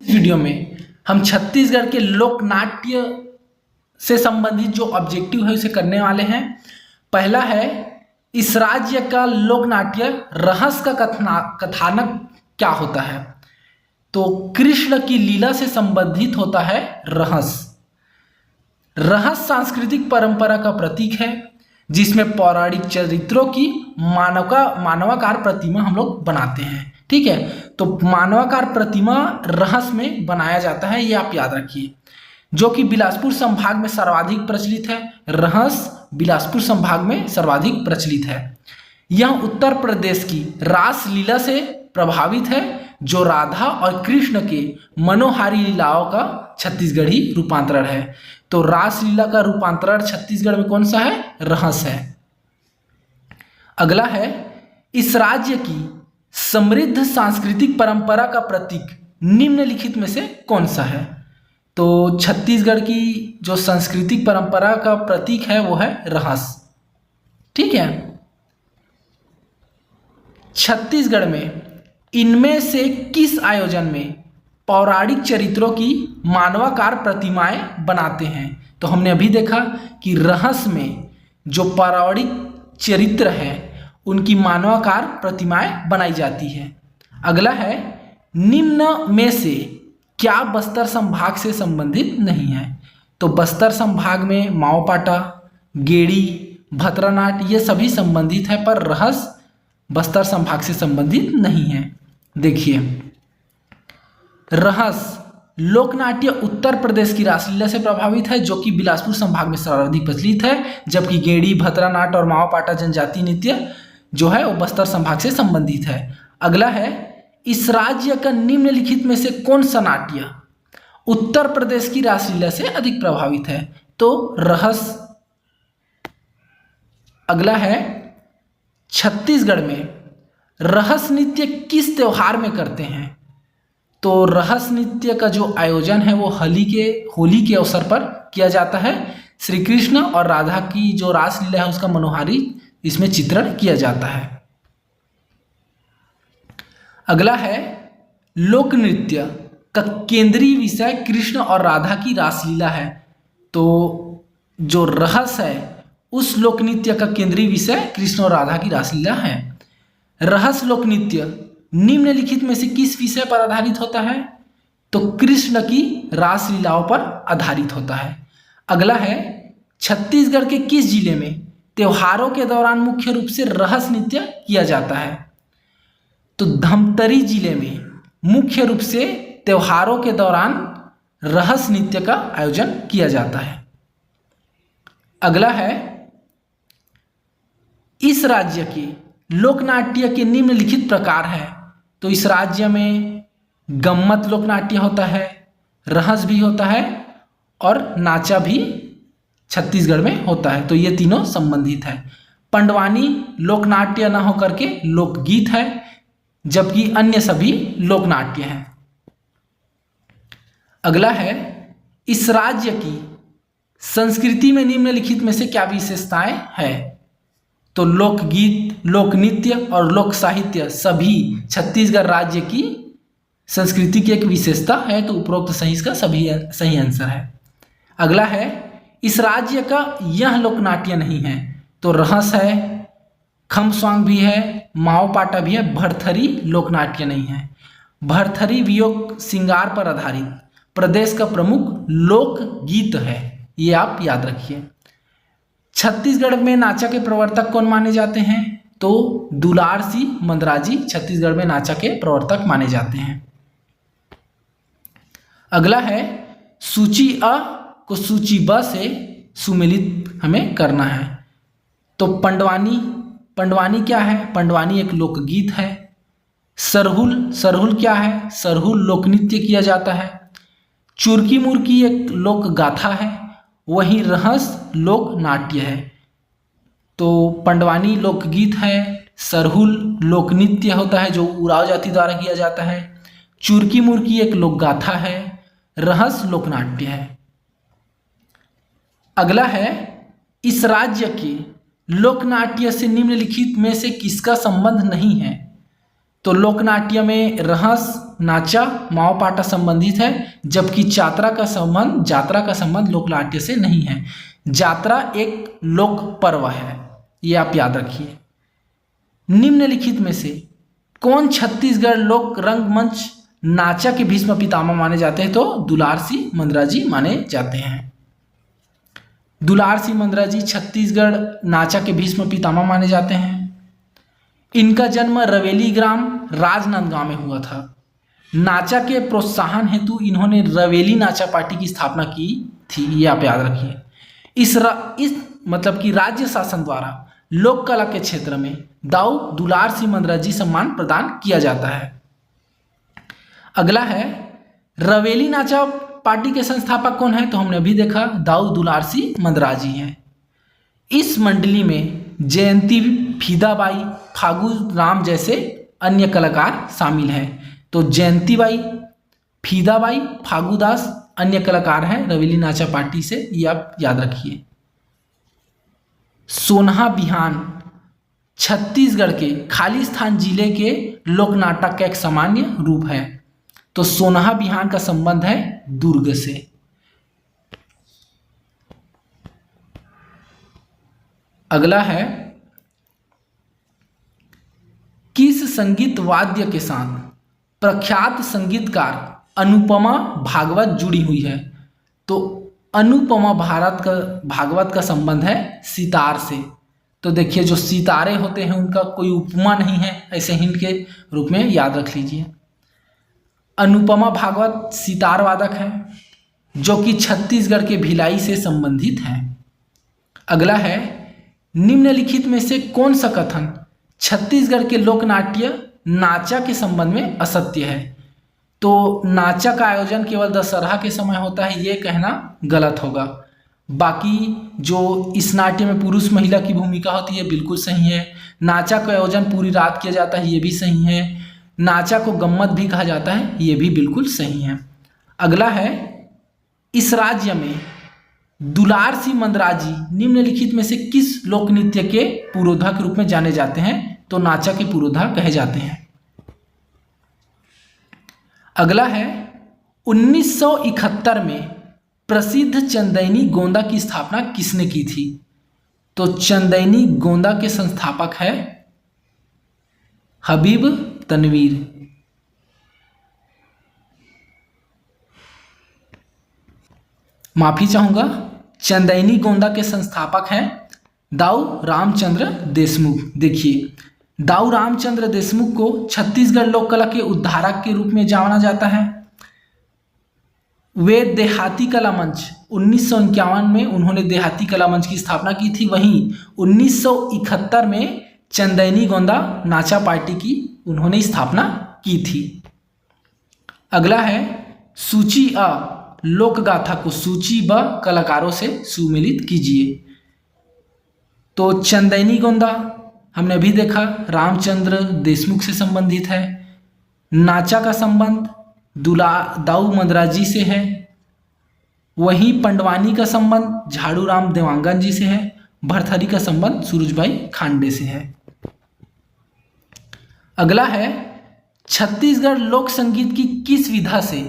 Video में हम छत्तीसगढ़ के लोकनाट्य से संबंधित जो ऑब्जेक्टिव है उसे करने वाले हैं। पहला है, इस राज्य का लोकनाट्य रहस्य का कथानक क्या होता है? तो कृष्ण की लीला से संबंधित होता है रहस्य। रहस्य सांस्कृतिक परंपरा का प्रतीक है जिसमें पौराणिक चरित्रों की मानवाकार प्रतिमा हम लोग बनाते हैं। ठीक है, तो मानवाकार प्रतिमा रहस्य में बनाया जाता है, ये आप याद रखिए, जो कि बिलासपुर संभाग में सर्वाधिक प्रचलित है। रहस्य बिलासपुर संभाग में सर्वाधिक प्रचलित है। यह उत्तर प्रदेश की रास लीला से प्रभावित है, जो राधा और कृष्ण के मनोहारी लीलाओं का छत्तीसगढ़ी रूपांतरण है। तो रास लीला का रूपांतरण छत्तीसगढ़ में कौन सा है? रहस्य है। अगला है, इस राज्य की समृद्ध सांस्कृतिक परंपरा का प्रतीक निम्नलिखित में से कौन सा है? तो छत्तीसगढ़ की जो सांस्कृतिक परंपरा का प्रतीक है वो है रहस्य। ठीक है, छत्तीसगढ़ में इनमें से किस आयोजन में पौराणिक चरित्रों की मानवाकार प्रतिमाएं बनाते हैं? तो हमने अभी देखा कि रहस्य में जो पौराणिक चरित्र हैं उनकी मानवाकार प्रतिमाएं बनाई जाती है। अगला है, निम्न में से क्या बस्तर संभाग से संबंधित नहीं है? तो बस्तर संभाग में माओपाटा, गेड़ी, भतरानाट ये सभी संबंधित है, पर रहस्य बस्तर संभाग से संबंधित नहीं है। देखिए, रहस्य लोकनाट्य उत्तर प्रदेश की रासलीला से प्रभावित है, जो कि बिलासपुर संभाग में सर्वाधिक प्रचलित है, जबकि गेड़ी, भतरानाट और माओपाटा जनजातीय नृत्य जो है वो बस्तर संभाग से संबंधित है। अगला है, इस राज्य का निम्नलिखित में से कौन सा नाट्य उत्तर प्रदेश की रासलीला से अधिक प्रभावित है? तो रहस्य। अगला है, छत्तीसगढ़ में रहस्य नृत्य किस त्योहार में करते हैं? तो रहस्य नृत्य का जो आयोजन है वो होली के अवसर पर किया जाता है। श्री कृष्ण और राधा की जो रासलीला है उसका मनोहारी इसमें चित्रण किया जाता है। अगला है, लोक नृत्य का केंद्रीय विषय कृष्ण और राधा की रासलीला है। तो जो रहस्य है उस लोक नृत्य का केंद्रीय विषय कृष्ण और राधा की रासलीला है। रहस्य लोक नृत्य निम्नलिखित में से किस विषय पर आधारित होता है? तो कृष्ण की रासलीलाओं पर आधारित होता है। अगला है, छत्तीसगढ़ के किस जिले में त्योहारों के दौरान मुख्य रूप से रहस्य नृत्य किया जाता है? तो धमतरी जिले में मुख्य रूप से त्योहारों के दौरान रहस्य नृत्य का आयोजन किया जाता है। अगला है, इस राज्य के लोकनाट्य के निम्नलिखित प्रकार है। तो इस राज्य में गम्मत लोकनाट्य होता है, रहस्य भी होता है और नाचा भी छत्तीसगढ़ में होता है। तो ये तीनों संबंधित है। पंडवानी लोकनाट्य ना होकर के लोकगीत है, जबकि अन्य सभी लोकनाट्य हैं। अगला है, इस राज्य की संस्कृति में निम्नलिखित में से क्या विशेषताएं हैं? तो लोकगीत, लोक नृत्य और लोक साहित्य सभी छत्तीसगढ़ राज्य की संस्कृति की एक विशेषता है। तो उपरोक्त सही इसका सही आंसर है। अगला है, इस राज्य का यह लोकनाट्य नहीं है। तो रहस्य है, खमस्वांग भी है, माओपाटा भी है, भरथरी लोकनाट्य नहीं है। भरथरी वियोग श्रृंगार पर आधारित प्रदेश का प्रमुख लोक गीत है, ये आप याद रखिए। छत्तीसगढ़ में नाचा के प्रवर्तक कौन माने जाते हैं? तो दुलार सिंह मंदराजी छत्तीसगढ़ में नाचा के प्रवर्तक माने जाते हैं। अगला है, सूची अ को सूची ब से सुमेलित हमें करना है। तो पंडवानी क्या है? पंडवानी एक लोकगीत है। सरहुल क्या है? सरहुल लोकनृत्य किया जाता है। चुरकी मुर्की एक लोक गाथा है, वहीं रहस्य लोक नाट्य है। तो पंडवानी लोकगीत है, सरहुल लोकनृत्य होता है जो उराव जाति द्वारा किया जाता है, चुरकी मुर्की एक लोक गाथा है, रहस्य लोकनाट्य है। अगला है, इस राज्य के लोकनाट्य से निम्नलिखित में से किसका संबंध नहीं है? तो लोकनाट्य में रहस्य नाचा माओपाटा संबंधित है, जबकि जात्रा का संबंध लोक नाट्य से नहीं है। जात्रा एक लोक पर्व है, ये आप याद रखिए। निम्नलिखित में से कौन छत्तीसगढ़ लोक रंगमंच नाचा के भीष्म पितामह माने जाते हैं? तो दुलार सिंह मंदरा जी माने जाते हैं। दुलार सिंह मंदरा जी छत्तीसगढ़ नाचा के भीष्म पितामह माने जाते हैं। इनका जन्म रवेली ग्राम राजनांदगांव में हुआ था। नाचा के प्रोत्साहन हेतु इन्होंने रवेली नाचा पार्टी की स्थापना की थी, ये आप याद रखिए। इस मतलब कि राज्य शासन द्वारा लोक कला के क्षेत्र में दाऊ दुलार सिंह मंदरा जी सम्मान प्रदान किया जाता है। अगला है रवेली नाचा पार्टी के संस्थापक कौन है? तो हमने अभी देखा दाऊ दुलार सिंह मंदरा जी हैं। इस मंडली में जयंती, फीदाबाई, फागू राम जैसे अन्य कलाकार शामिल हैं। तो जयंतीबाई, फीदाबाई, फागूदास अन्य कलाकार हैं रवेली नाचा पार्टी से, ये आप याद रखिए। सोनहा बिहान छत्तीसगढ़ के खालिस्तान जिले के लोक नाटक का एक सामान्य रूप है। तो सोनहा बिहान का संबंध है दुर्ग से। अगला है किस संगीत वाद्य के साथ प्रख्यात संगीतकार अनुपमा भागवत जुड़ी हुई है? तो अनुपमा भागवत का संबंध है सितार से। तो देखिए जो सितारे होते हैं उनका कोई उपमा नहीं है, ऐसे हिंट के रूप में याद रख लीजिए। अनुपमा भागवत सितार वादक है जो कि छत्तीसगढ़ के भिलाई से संबंधित हैं। अगला है निम्नलिखित में से कौन सा कथन छत्तीसगढ़ के लोकनाट्य नाचा के संबंध में असत्य है? तो नाचा का आयोजन केवल दशहरा के समय होता है, ये कहना गलत होगा। बाकी जो इस नाट्य में पुरुष महिला की भूमिका होती है बिल्कुल सही है। नाचा का आयोजन पूरी रात किया जाता है, ये भी सही है। नाचा को गम्मत भी कहा जाता है, ये भी बिल्कुल सही है। अगला है इस राज्य में दुलार सिंह मंदरा जी निम्नलिखित में से किस लोक नृत्य के पुरोधा के रूप में जाने जाते हैं? तो नाचा के पुरोधा कहे जाते हैं। अगला है 1971 में प्रसिद्ध चंदैनी गोंदा की स्थापना किसने की थी? तो चंदैनी गोंदा के संस्थापक है हबीब तनवीर। माफी चाहूंगा, चंदैनी गोंदा के संस्थापक हैं दाऊ रामचंद्र देशमुख। देखिए दाऊ रामचंद्र देशमुख को छत्तीसगढ़ लोक कला के उद्धारक के रूप में जाना जाता है। वे देहाती कला मंच 1951 में उन्होंने देहाती कला मंच की स्थापना की थी। वहीं 1971 में चंदैनी गोंदा नाचा पार्टी की उन्होंने स्थापना की थी। अगला है सूची अ लोक गाथा को सूची ब कलाकारों से सुमेलित कीजिए। तो चंदैनी गोंदा हमने अभी देखा रामचंद्र देशमुख से संबंधित है। नाचा का संबंध दाऊ मंदरा जी से है। वहीं पंडवानी का संबंध झाड़ू राम देवांगन जी से है। भरथरी का संबंध सूरजभाई खांडे से है। अगला है छत्तीसगढ़ लोक संगीत की किस विधा से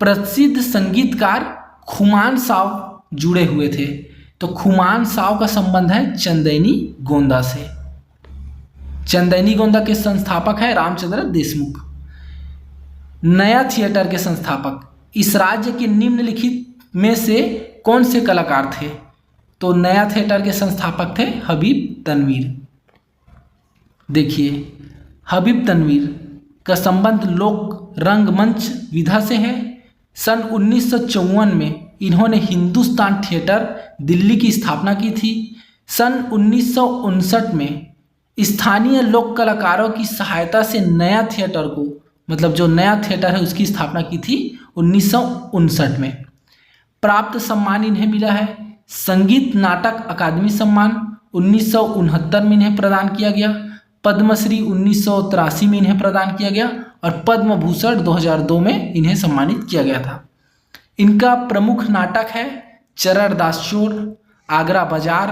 प्रसिद्ध संगीतकार खुमान साव जुड़े हुए थे? तो खुमान साव का संबंध है चंदैनी गोंदा से। चंदैनी गोंदा के संस्थापक है रामचंद्र देशमुख। नया थिएटर के संस्थापक इस राज्य के निम्नलिखित में से कौन से कलाकार थे? तो नया थिएटर के संस्थापक थे हबीब तनवीर। देखिए हबीब तनवीर का संबंध लोक रंगमंच विधा से है। सन 1954 में इन्होंने हिंदुस्तान थिएटर दिल्ली की स्थापना की थी। सन 1959 में स्थानीय लोक कलाकारों की सहायता से नया थिएटर को, मतलब जो नया थिएटर है उसकी स्थापना की थी 1959 में। प्राप्त सम्मान इन्हें मिला है संगीत नाटक अकादमी सम्मान 1969 में इन्हें प्रदान किया गया। पद्मश्री 1983 में इन्हें प्रदान किया गया और पद्म भूषण 2002 में इन्हें सम्मानित किया गया था। इनका प्रमुख नाटक है चरणदास चोर, आगरा बाजार,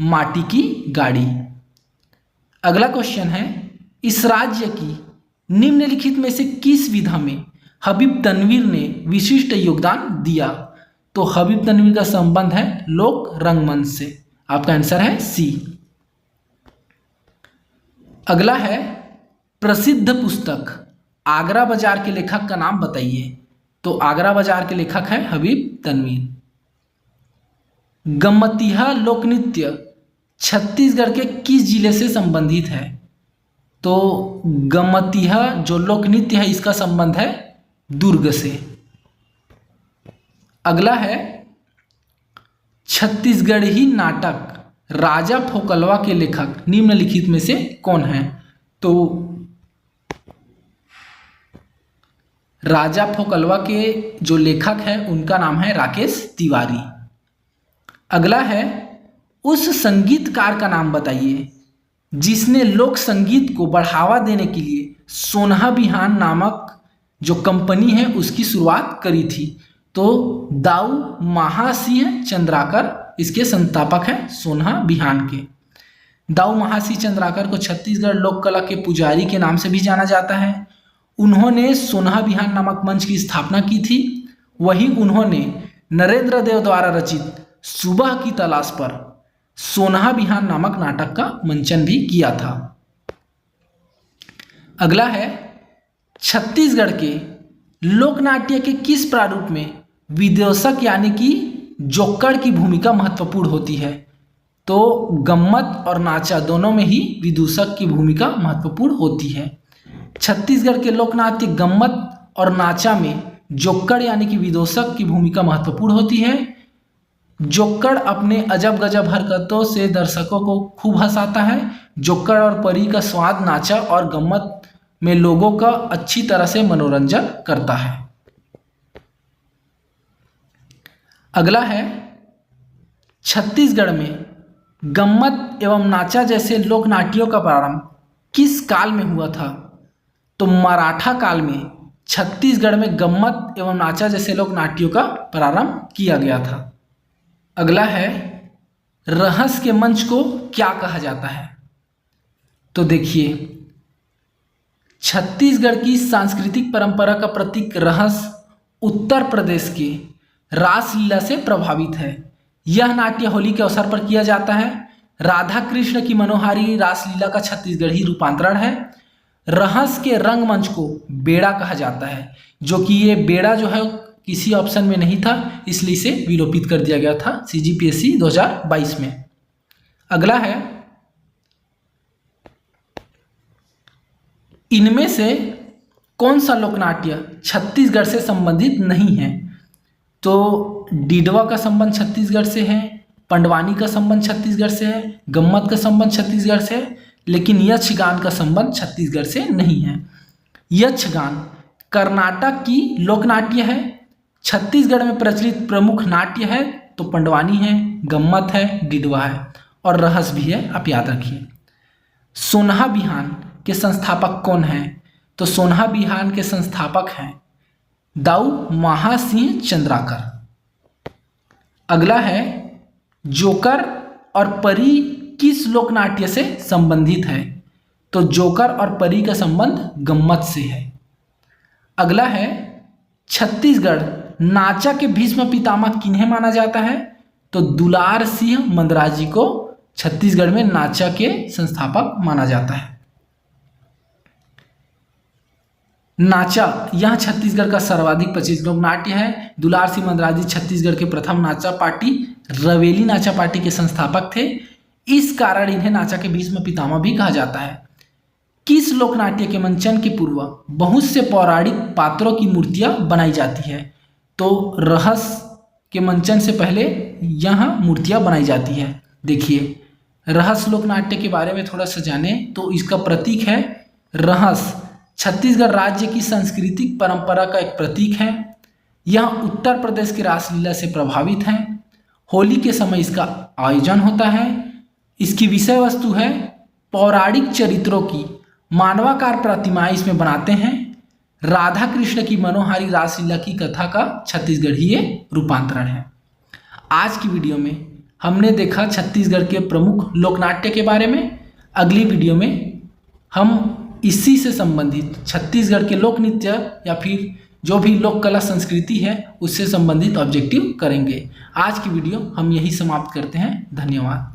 माटी की गाड़ी। अगला क्वेश्चन है इस राज्य की निम्नलिखित में से किस विधा में हबीब तनवीर ने विशिष्ट योगदान दिया? तो हबीब तनवीर का संबंध है लोक रंगमंच से। आपका आंसर है सी। अगला है प्रसिद्ध पुस्तक आगरा बाजार के लेखक का नाम बताइए। तो आगरा बाजार के लेखक है हबीब तनवीर। गम्मतीहा लोक नृत्य छत्तीसगढ़ के किस जिले से संबंधित है? तो गम्मतीहा जो लोक नृत्य है इसका संबंध है दुर्ग से। अगला है छत्तीसगढ़ी नाटक राजा फोकलवा के लेखक निम्नलिखित में से कौन है? तो राजा फोकलवा के जो लेखक हैं उनका नाम है राकेश तिवारी। अगला है उस संगीतकार का नाम बताइए जिसने लोक संगीत को बढ़ावा देने के लिए सोनहा बिहान नामक जो कंपनी है उसकी शुरुआत करी थी। तो दाऊ महासिंह चंद्राकर इसके संस्थापक हैं सोनहा बिहान के। दाऊ महासिंह चंद्राकर को छत्तीसगढ़ लोक कला के पुजारी के नाम से भी जाना जाता है। उन्होंने सोनहा बिहान नामक मंच की स्थापना की थी। वहीं उन्होंने नरेंद्र देव द्वारा रचित सुबह की तलाश पर सोनहा बिहान नामक नाटक का मंचन भी किया था। अगला है छत्तीसगढ़ के लोकनाट्य के किस प्रारूप में विदूषक यानी कि जोक्कड़ की भूमिका महत्वपूर्ण होती है? तो गम्मत और नाचा दोनों में ही विदूषक की भूमिका महत्वपूर्ण होती है। छत्तीसगढ़ के लोकनाट्य गम्मत और नाचा में जोक्कड़ यानी कि विदूषक की भूमिका महत्वपूर्ण होती है। जोक्कड़ अपने अजब गजब हरकतों से दर्शकों को खूब हंसाता है। जोक्कड़ और परी का स्वाद नाचा और गम्मत में लोगों का अच्छी तरह से मनोरंजन करता है। अगला है छत्तीसगढ़ में गम्मत एवं नाचा जैसे लोक नाट्यों का प्रारंभ किस काल में हुआ था? तो मराठा काल में छत्तीसगढ़ में गम्मत एवं नाचा जैसे लोक नाट्यों का प्रारंभ किया गया था। अगला है रहस के मंच को क्या कहा जाता है? तो देखिए छत्तीसगढ़ की सांस्कृतिक परंपरा का प्रतीक रहस उत्तर प्रदेश के रासलीला से प्रभावित है। यह नाट्य होली के अवसर पर किया जाता है। राधा कृष्ण की मनोहारी रासलीला का छत्तीसगढ़ी रूपांतरण है। रहस के रंगमंच को बेड़ा कहा जाता है, जो कि ये बेड़ा जो है किसी ऑप्शन में नहीं था, इसलिए इसे विलोपित कर दिया गया था CGPSC 2022 में। अगला है इनमें से कौन सा लोकनाट्य छत्तीसगढ़ से संबंधित नहीं है? तो डिडवा का संबंध छत्तीसगढ़ से है, पंडवानी का संबंध छत्तीसगढ़ से है, गम्मत का संबंध छत्तीसगढ़ से है, लेकिन यक्षगान का संबंध छत्तीसगढ़ से नहीं है। यक्षगान कर्नाटक की लोकनाट्य है। छत्तीसगढ़ में प्रचलित प्रमुख नाट्य है तो पंडवानी है, गम्मत है, डिडवा है और रहस भी है, आप याद रखिए। सोनहा बिहान के संस्थापक कौन हैं? तो सोनहा बिहान के संस्थापक हैं दाऊ महासिंह चंद्राकर। अगला है जोकर और परी किस लोकनाट्य से संबंधित है? तो जोकर और परी का संबंध गम्मत से है। अगला है छत्तीसगढ़ नाचा के भीष्म पितामह किन्हें माना जाता है? तो दुलार सिंह मंदराजी को छत्तीसगढ़ में नाचा के संस्थापक माना जाता है। नाचा यह छत्तीसगढ़ का सर्वाधिक प्रचलित लोक नाट्य है। दुलार सिंह मंदराजी छत्तीसगढ़ के प्रथम नाचा पार्टी रवेली नाचा पार्टी के संस्थापक थे। इस कारण इन्हें नाचा के भीष्म पितामह भी कहा जाता है। किस लोकनाट्य के मंचन के पूर्व बहुत से पौराणिक पात्रों की मूर्तियां बनाई जाती है? तो रहस के मंचन से पहले यहाँ मूर्तियां बनाई जाती है। देखिए रहस लोकनाट्य के बारे में थोड़ा सा जाने तो इसका प्रतीक है रहस। छत्तीसगढ़ राज्य की सांस्कृतिक परंपरा का एक प्रतीक है। यह उत्तर प्रदेश की रासलीला से प्रभावित है। होली के समय इसका आयोजन होता है। इसकी विषय वस्तु है पौराणिक चरित्रों की मानवाकार प्रतिमाएं इसमें बनाते हैं। राधा कृष्ण की मनोहारी रासलीला की कथा का छत्तीसगढ़ी ये रूपांतरण है। आज की वीडियो में हमने देखा छत्तीसगढ़ के प्रमुख लोकनाट्य के बारे में। अगली वीडियो में हम इसी से संबंधित छत्तीसगढ़ के लोक नृत्य या फिर जो भी लोक कला संस्कृति है उससे संबंधित ऑब्जेक्टिव करेंगे। आज की वीडियो हम यही समाप्त करते हैं। धन्यवाद।